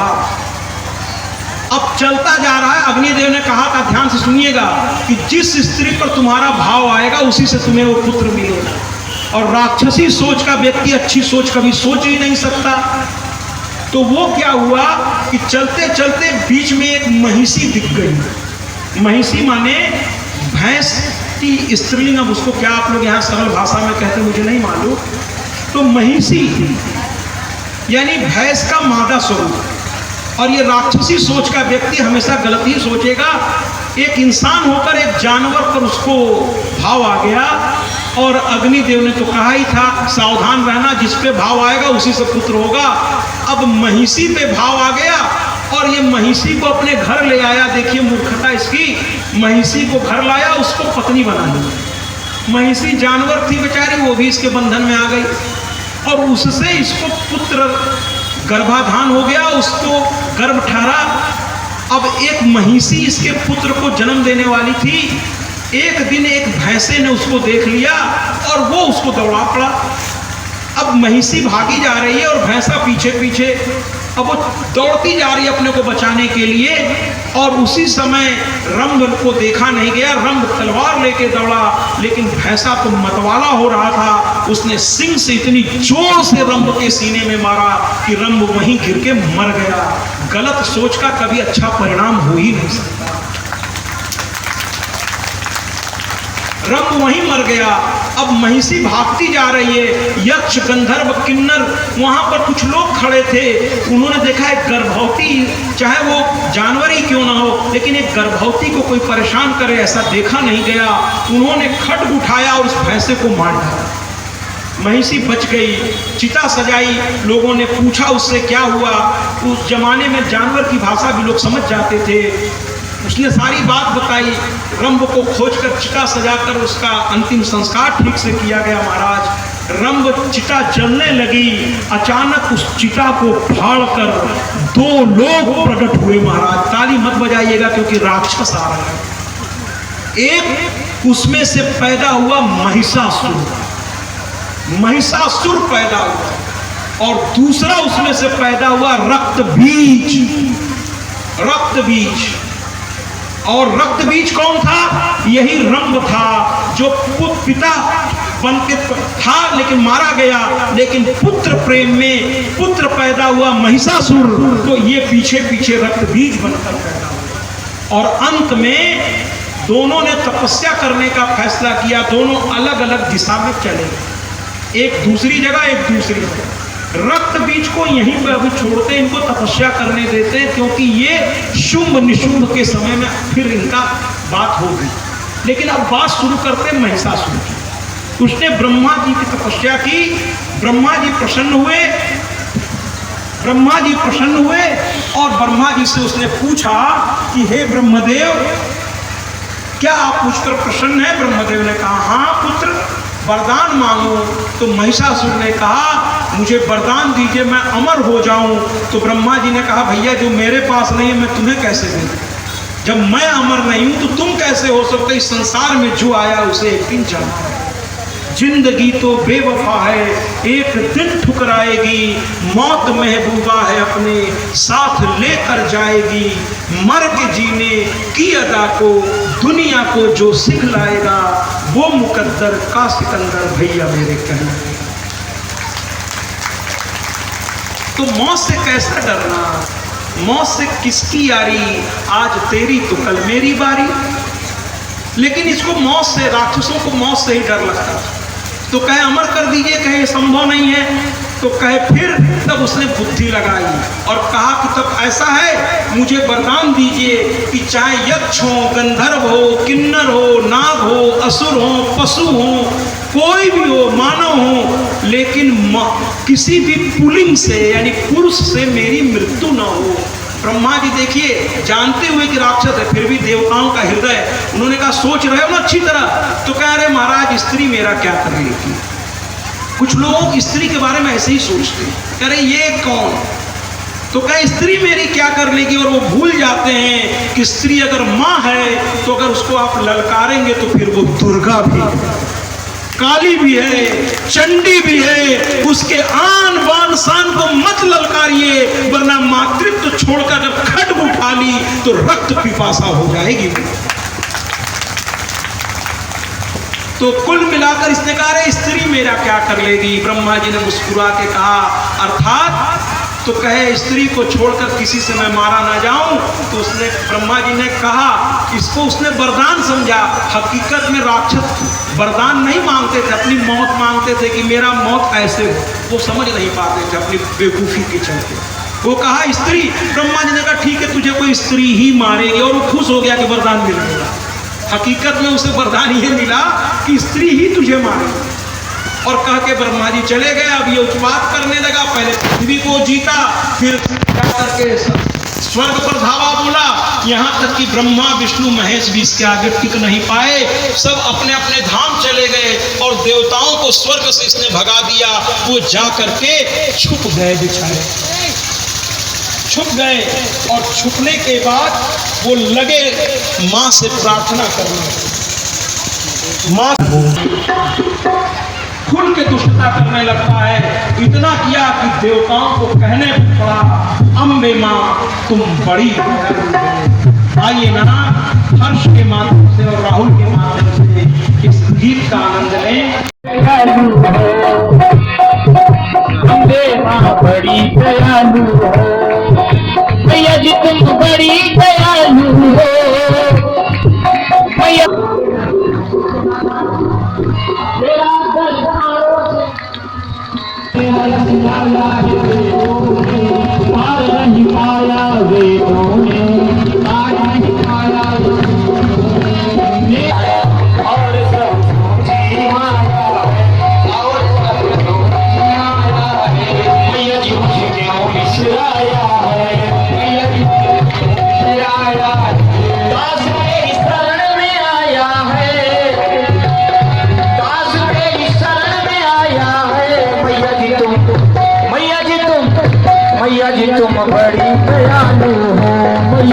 अब चलता जा रहा है। अग्निदेव ने कहा था, ध्यान से सुनिएगा, कि जिस स्त्री पर तुम्हारा भाव आएगा उसी से तुम्हें वो पुत्र मिलेगा। और राक्षसी सोच का व्यक्ति अच्छी सोच कभी सोच ही नहीं सकता। तो वो क्या हुआ कि चलते चलते बीच में एक महिषी दिख गई। महिषी माने भैंस की स्त्रीलिंग, अब उसको क्या आप लोग यहाँ सरल भाषा में कहते मुझे नहीं मालूम। तो महिषी यानी भैंस का मादा स्वरूप। और ये राक्षसी सोच का व्यक्ति हमेशा गलत ही सोचेगा। एक इंसान होकर एक जानवर पर उसको भाव आ गया और अग्निदेव ने तो कहा ही था सावधान रहना, जिस पे भाव आएगा उसी से पुत्र होगा। अब महिषी पे भाव आ गया और ये महिषी को अपने घर ले आया। देखिए मूर्खता इसकी, महिषी को घर लाया, उसको पत्नी बना ली। महिषी जानवर थी बेचारी, वो भी इसके बंधन में आ गई और उससे इसको पुत्र गर्भाधान हो गया, उसको गर्भ ठहरा। अब एक महिषी इसके पुत्र को जन्म देने वाली थी। एक दिन एक भैंसे ने उसको देख लिया और वो उसको दौड़ा पड़ा। अब महिषी भागी जा रही है और भैंसा पीछे पीछे। अब वो दौड़ती जा रही है अपने को बचाने के लिए और उसी समय रंभ को देखा नहीं गया। रंभ तलवार लेके दौड़ा लेकिन भैंसा तो मतवाला हो रहा था। उसने सिंह से इतनी जोर से रंभ के सीने में मारा कि रंभ वहीं गिर के मर गया। गलत सोच का कभी अच्छा परिणाम हो ही नहीं सकता। रंग वहीं मर गया। अब महिषी भागती जा रही है, यक्ष गंधर्व किन्नर वहां पर कुछ लोग खड़े थे। उन्होंने देखा एक गर्भवती, चाहे वो जानवर ही क्यों ना हो, लेकिन एक गर्भवती को कोई परेशान करे ऐसा देखा नहीं गया। उन्होंने खड्ग उठाया और उस भैंसे को मार डाला। महिषी बच गई, चिता सजाई। लोगों ने पूछा उससे क्या हुआ। उस जमाने में जानवर की भाषा भी लोग समझ जाते थे। उसने सारी बात बताई। रंभ को खोजकर चिता सजाकर उसका अंतिम संस्कार ठीक से किया गया। महाराज, रंभ चिता जलने लगी, अचानक उस चिता को फाड़कर 2 लोग प्रकट हुए। महाराज, ताली मत बजाइएगा क्योंकि राक्षस आ रहा है। एक उसमें से पैदा हुआ महिषासुर, महिषासुर पैदा हुआ, और दूसरा उसमें से पैदा हुआ रक्त बीज, रक्त बीज। और रक्त बीज कौन था? यही रंभ था, जो पिता बन के था लेकिन मारा गया। लेकिन पुत्र प्रेम में पुत्र पैदा हुआ महिषासुर, तो ये पीछे पीछे रक्त बीज बनकर पैदा हुआ। और अंत में दोनों ने तपस्या करने का फैसला किया। दोनों अलग अलग दिशा में चले, एक दूसरी जगह, एक दूसरी जगह। रक्त बीज को यहीं पर अभी छोड़ते, इनको तपस्या करने देते, क्योंकि ये शुंभ निशुंभ के समय में फिर इनका बात होगी। लेकिन अब बात शुरू करते महिषासुर की। उसने ब्रह्मा जी की तपस्या की, ब्रह्मा जी प्रसन्न हुए, ब्रह्मा जी प्रसन्न हुए और ब्रह्मा जी से उसने पूछा कि हे ब्रह्मदेव, क्या आप मुझपर प्रसन्न हैं? ब्रह्मदेव ने कहा हाँ पुत्र, वरदान मांगो। तो महिषासुर ने कहा मुझे वरदान दीजिए, मैं अमर हो जाऊं। तो ब्रह्मा जी ने कहा भैया, जो मेरे पास नहीं है मैं तुम्हें कैसे दूं? जब मैं अमर नहीं हूं तो तुम कैसे हो सकते? इस संसार में जो आया उसे एक दिन जाना है। जिंदगी तो बेवफा है, एक दिन ठुकराएगी। मौत महबूबा है, अपने साथ लेकर जाएगी। मर के जीने की अदा को दुनिया को जो सिखलाएगा, वो मुकद्दर का सिकंदर भैया मेरे कहने। तो मौत से कैसा डरना? मौत से किसकी यारी? आज तेरी तो कल मेरी बारी। लेकिन इसको मौत से, राक्षसों को मौत से ही डर लगता। तो कहे अमर कर दीजिए, कहे ये संभव नहीं है। तो कहे फिर, तब उसने बुद्धि लगाई और कहा कि तब ऐसा है, मुझे वरदान दीजिए कि चाहे यक्ष हो, गंधर्व हो, किन्नर हो, नाग हो, असुर हो, पशु हो, कोई भी हो, मानव हो, लेकिन किसी भी पुल्लिंग से यानी पुरुष से मेरी मृत्यु न हो। ब्रह्मा जी देखिए, जानते हुए कि राक्षस है, फिर भी देवताओं का हृदय, उन्होंने कहा सोच रहे हो ना अच्छी तरह? तो कह रहे महाराज, स्त्री मेरा क्या कर लेगी? कुछ लोग स्त्री के बारे में ऐसे ही सोचते हैं, कह रहे ये कौन? तो कहे स्त्री मेरी क्या कर लेगी? और वो भूल जाते हैं कि स्त्री अगर माँ है तो अगर उसको आप ललकारेंगे तो फिर वो दुर्गा भी है, काली भी है, चंडी भी है। उसके आन बान शान को मत ललकारिए, वरना मातृत्व छोड़कर जब खड्ग उठा ली तो रक्त पिपासा हो जाएगी। तो कुल मिलाकर इसने कहा रे स्त्री मेरा क्या कर लेगी? ब्रह्मा जी ने मुस्कुरा के कहा अर्थात, तो कहे स्त्री को छोड़कर किसी से मैं मारा ना जाऊं। तो उसने, ब्रह्मा जी ने कहा, इसको उसने वरदान समझा। हकीकत में राक्षस वरदान नहीं मांगते थे, अपनी मौत मांगते थे कि मेरा मौत ऐसे हो। वो समझ नहीं पाते थे अपनी बेवकूफ़ी के चलते। वो कहा स्त्री। ब्रह्मा जी ने कहा ठीक है, तुझे कोई स्त्री ही मारेगी। और वो खुश हो गया कि वरदान मिल गया। हकीकत में उसे वरदान ये मिला कि स्त्री ही तुझे मारेगी। और कह के ब्रह्मा जी चले गए। अब ये उत्पात करने लगा, पहले पृथ्वी को जीता, फिर जाकर के स्वर्ग पर धावा बोला। यहाँ तक कि ब्रह्मा विष्णु महेश भी इसके आगे टिक नहीं पाए, सब अपने अपने धाम चले गए। और देवताओं को स्वर्ग से इसने भगा दिया। वो जा करके छुप गए, बिछाए छुप गए। और छुपने के बाद वो लगे माँ से प्रार्थना करने। माँ खुल के दुष्टता करने लगता है। इतना किया कि देवताओं को कहने पड़ा, अम्बे माँ तुम बड़ी। आइए ना हर्ष के माध्यम से और राहुल के माध्यम से इस गीत का आनंद लें। अम्बे माँ बड़ी दयालु हो, भैया जी तुम बड़ी दयालु हो। भैया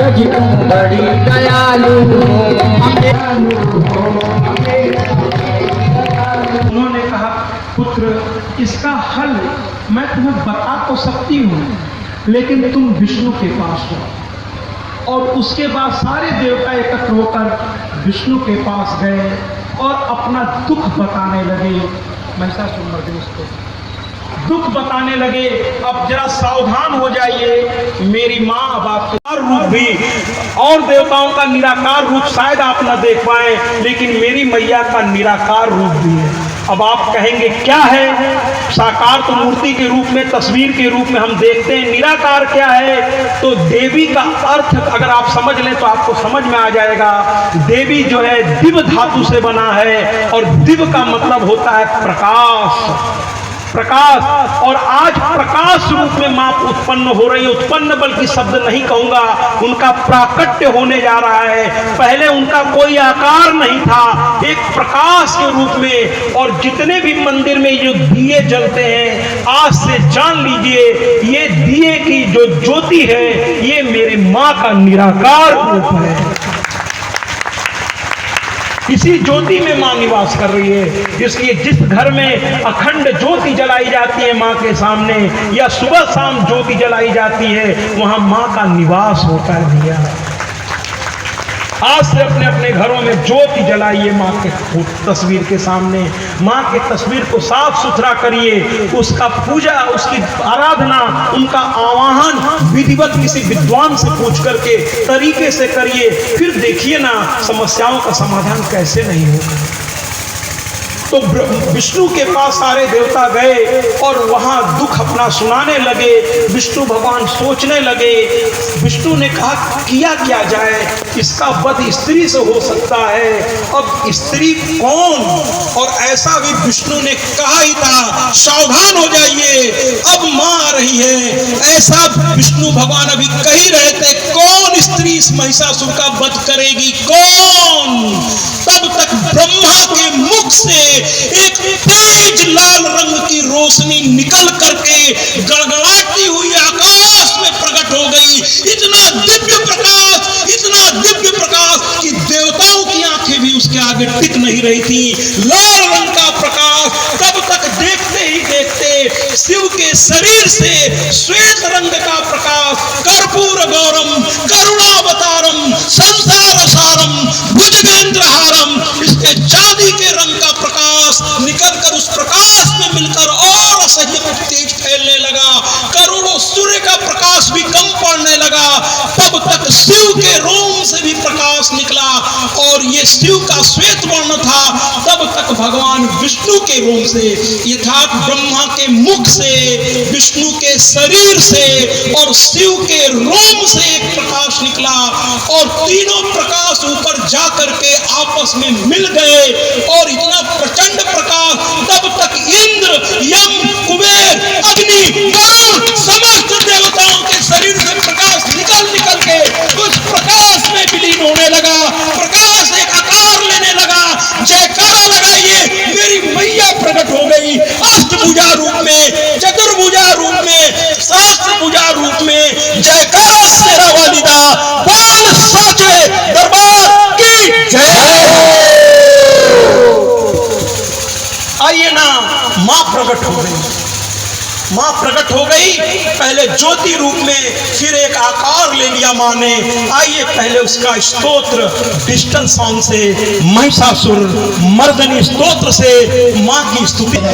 जी तुम बड़ी दयालु हो। उन्होंने कहा पुत्र इसका हल मैं तुम्हें बता तो सकती हूँ, लेकिन तुम विष्णु के पास हो। और उसके बाद सारे देवता एकत्र होकर विष्णु के पास गए और अपना दुख बताने लगे। महिषासुर मर्दिनी उसको दुख बताने लगे। अब जरा सावधान हो जाइए, मेरी माँ अब आपके रूप भी और देवताओं का निराकार रूप शायद आप न देख पाए, लेकिन मेरी मैया का निराकार रूप भी है। अब आप कहेंगे क्या है? साकार तो मूर्ति के रूप में, तस्वीर के रूप में हम देखते हैं, निराकार क्या है? तो देवी का अर्थ अगर आप समझ लें तो आपको समझ में आ जाएगा। देवी जो है दिव्य धातु से बना है, और दिव्य का मतलब होता है प्रकाश, प्रकाश। और आज प्रकाश रूप में मां उत्पन्न हो रही है। उत्पन्न बल्कि शब्द नहीं कहूंगा, उनका प्राकट्य होने जा रहा है। पहले उनका कोई आकार नहीं था, एक प्रकाश के रूप में। और जितने भी मंदिर में जो दिए जलते हैं, आज से जान लीजिए ये दिए की जो ज्योति है ये मेरे मां का निराकार रूप है। इसी ज्योति में मां निवास कर रही है। इसलिए जिस घर में अखंड ज्योति जलाई जाती है मां के सामने, या सुबह शाम ज्योति जलाई जाती है, वहां मां का निवास होता है भैया। आज से अपने अपने घरों में ज्योति जलाइए मां के तस्वीर के सामने। मां के तस्वीर को साफ सुथरा करिए, उसका पूजा, उसकी आराधना, उनका आवाहन विधिवत किसी विद्वान से पूछ करके तरीके से करिए। फिर देखिए ना समस्याओं का समाधान कैसे नहीं होगा। तो विष्णु के पास सारे देवता गए और वहां दुख अपना सुनाने लगे। विष्णु भगवान सोचने लगे। विष्णु ने कहा किया क्या जाए, इसका वध स्त्री से हो सकता है। अब स्त्री कौन? और ऐसा भी विष्णु ने कहा ही था, सावधान हो जाइए अब मां आ रही है। ऐसा विष्णु भगवान अभी कह ही रहे थे, कौन स्त्री इस महिषासुर का वध करेगी, कौन? तब तक ब्रह्मा के मुख से एक तेज लाल रंग की रोशनी निकल करके गड़गड़ाती हुई आकाश में प्रकट हो गई। इतना दिव्य प्रकाश, इतना दिव्य प्रकाश कि देवताओं की आंखें भी उसके आगे टिक नहीं रही थी। लाल रंग का प्रकाश। तब तक देखते ही देखते शिव के शरीर से श्वेत रंग का प्रकाश, कर्पूर गौरम करुणावतारम संसार सारम भुजगेंद्रहारम, इसके चांदी के रंग का प्रकाश निकलकर उस प्रकाश में मिलकर और असह्य तेज फैलने लगा। करोड़ों सूर्य का प्रकाश भी कम पड़ने लगा। तब तक शिव के रोम से भी प्रकाश निकला, और ये शिव का श्वेत वर्ण था। तब तक भगवान विष्णु के रोम से, यथार्थ ब्रह्मा के मुख से, विष्णु के शरीर से और शिव के रोम से एक प्रकाश निकला, और तीनों प्रकाश ऊपर जाकर के आपस में मिल गए और इतना प्रचंड प्रकाश। तब तक इंद्र, यम, कुबेर, अग्नि, वरुण समस्त देवताओं के शरीर से प्रकाश निकल निकल के उस प्रकाश में विलीन होने लगा। प्रकाश एक आकार लेने लगा। जयकारा लगाइए, मेरी मैया प्रकट हो गई अष्टभुजा रूप में, चतुर्भुजा रूप में, सहस्त्र भुजा रूप में। जयकारा शेरा वालिदा, बोल साचे दरबार की जय। आइए ना, मां प्रकट हो गई। मां प्रकट हो गई, पहले ज्योति रूप में, फिर एक आकार ले लिया मां ने। आइए पहले उसका स्तोत्र डिस्टेंस सॉन्ग से, महिषासुर मर्दनी स्तोत्र से मां की स्तुति।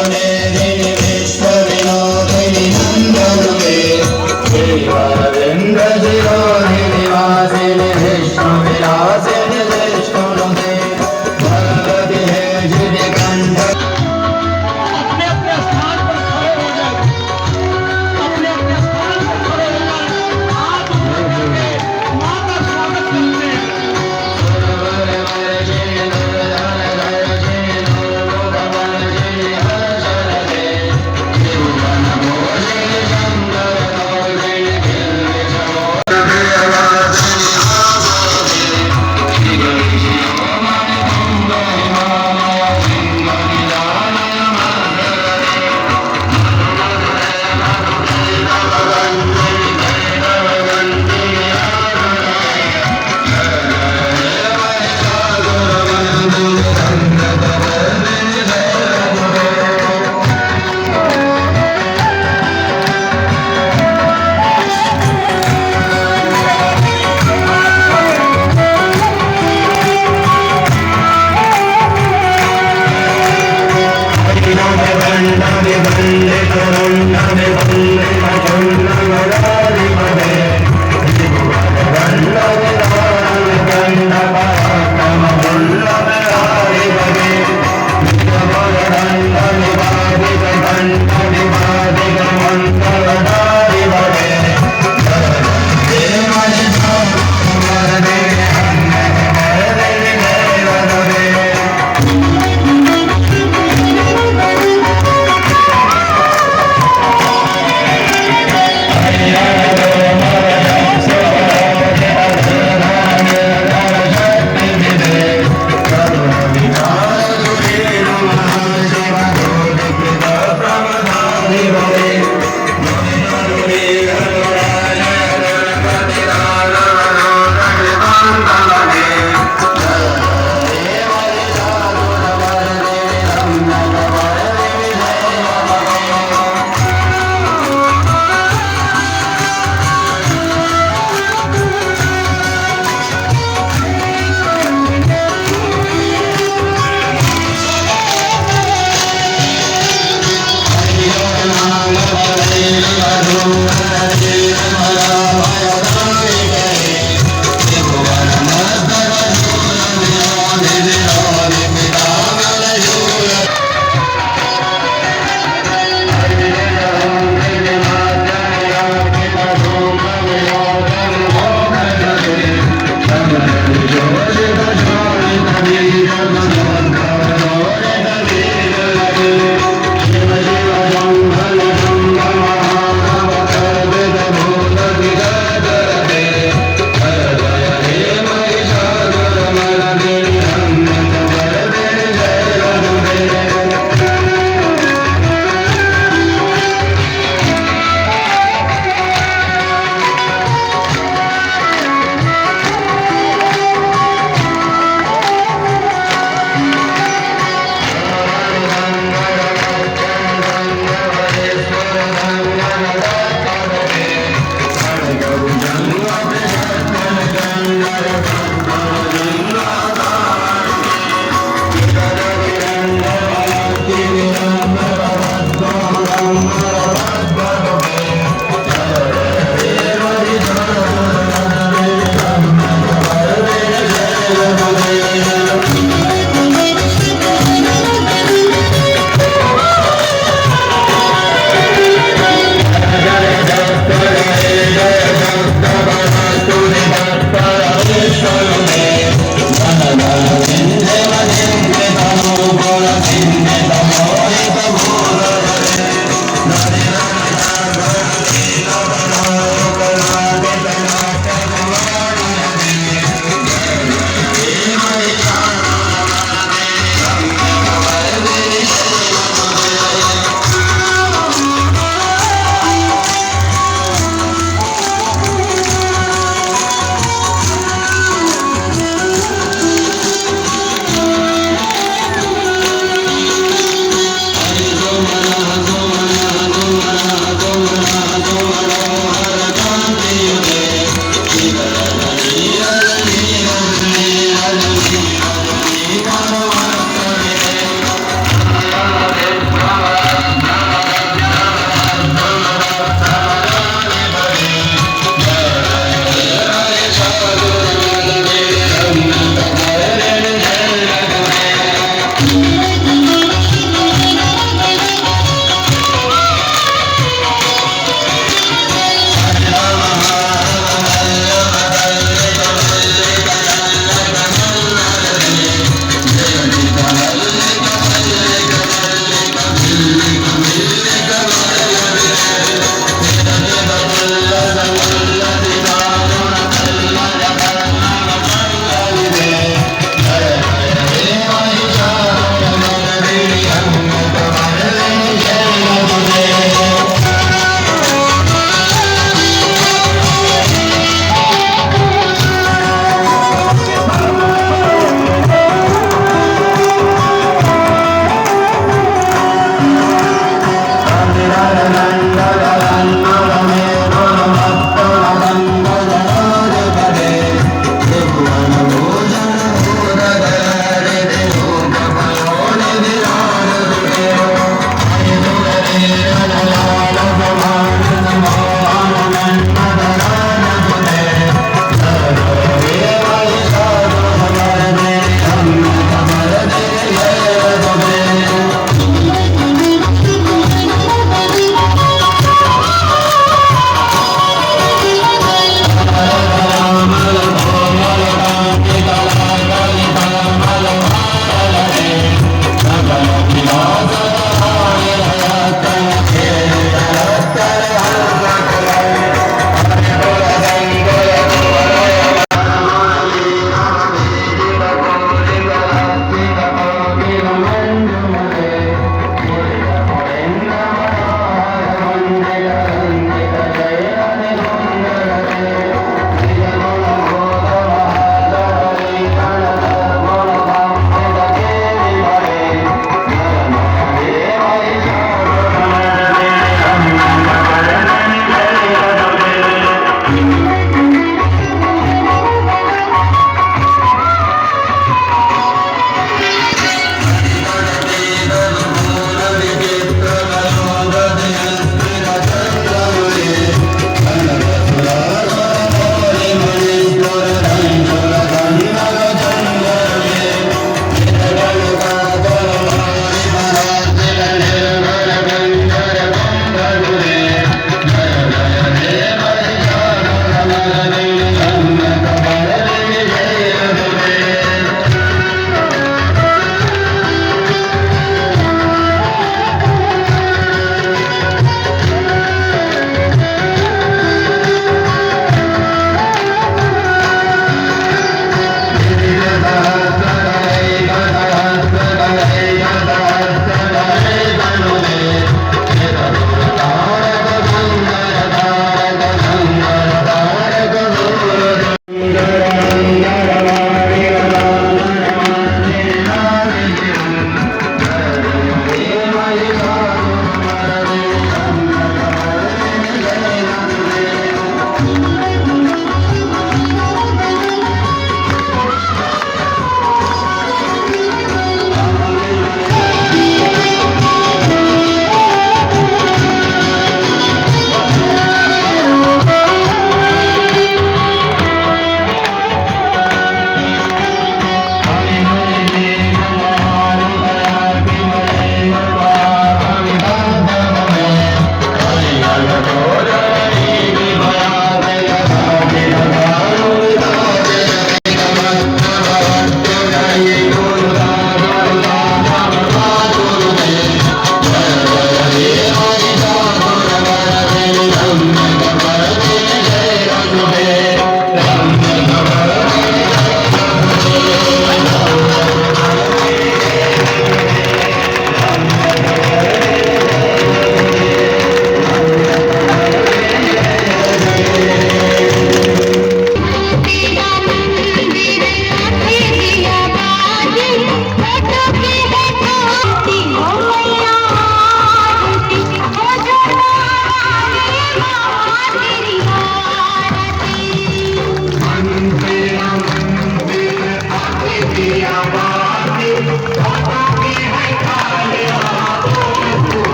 Krishna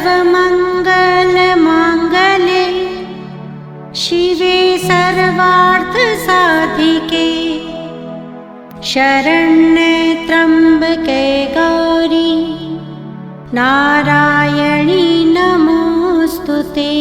सर्वमङ्गलमाङ्गल्ये शिवे सर्वार्थसाधिके शरण्ये त्र्यम्बके गौरी नारायणी नमोऽस्तुते।